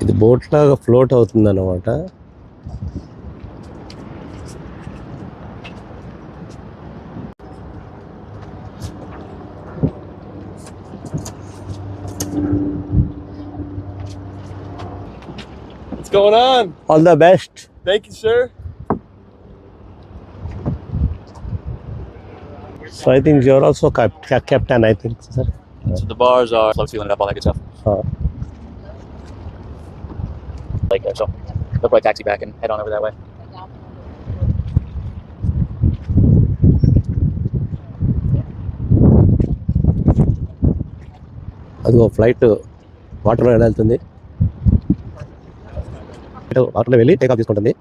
ఇది బోట్ లాగా ఫ్లోట్ అవుతుంది అన్నమాట. What's going on? All the best. Thank you, sir. So I think you're also captain, I think, sir. So the bars are floats, fueling it up, all that good stuff. Like there, so they'll probably taxi back and head on over that way. అదిగో flight వాటర్లో ఎలా వెళ్తుంది, వాటర్లో వెళ్ళి take off తీసుకుంటుంది.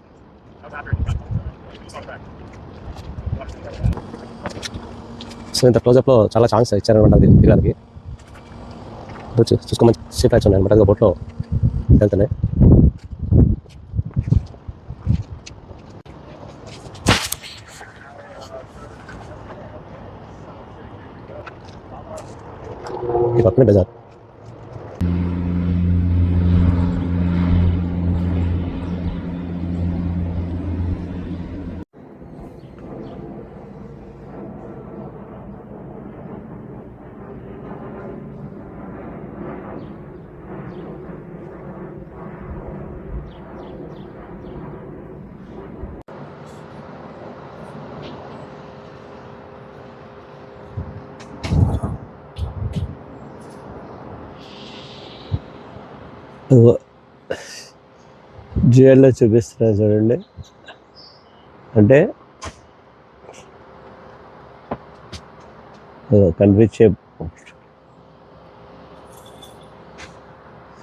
So ఇంత క్లోజప్లో చాలా chance ఇచ్చారనమాట అది దిగానికి. చూసుకోమని సీ ఫ్లైట్స్ ఉన్నాయి అనమాట, అది బోట్లో వెళ్తున్నాయి. ఈ పక్కనే బజార్. జియర్లో చూపిస్తున్నా చూడండి, అంటే కనిపించే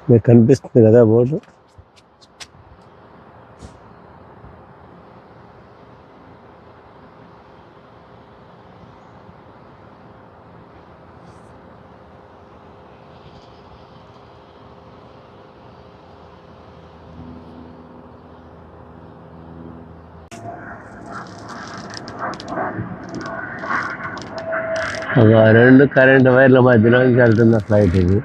మీకు కనిపిస్తుంది కదా బోర్డు. రెండు కరెంట్ వైర్ల మధ్యలో వెళ్తున్న ఫ్లైట్ ఇది.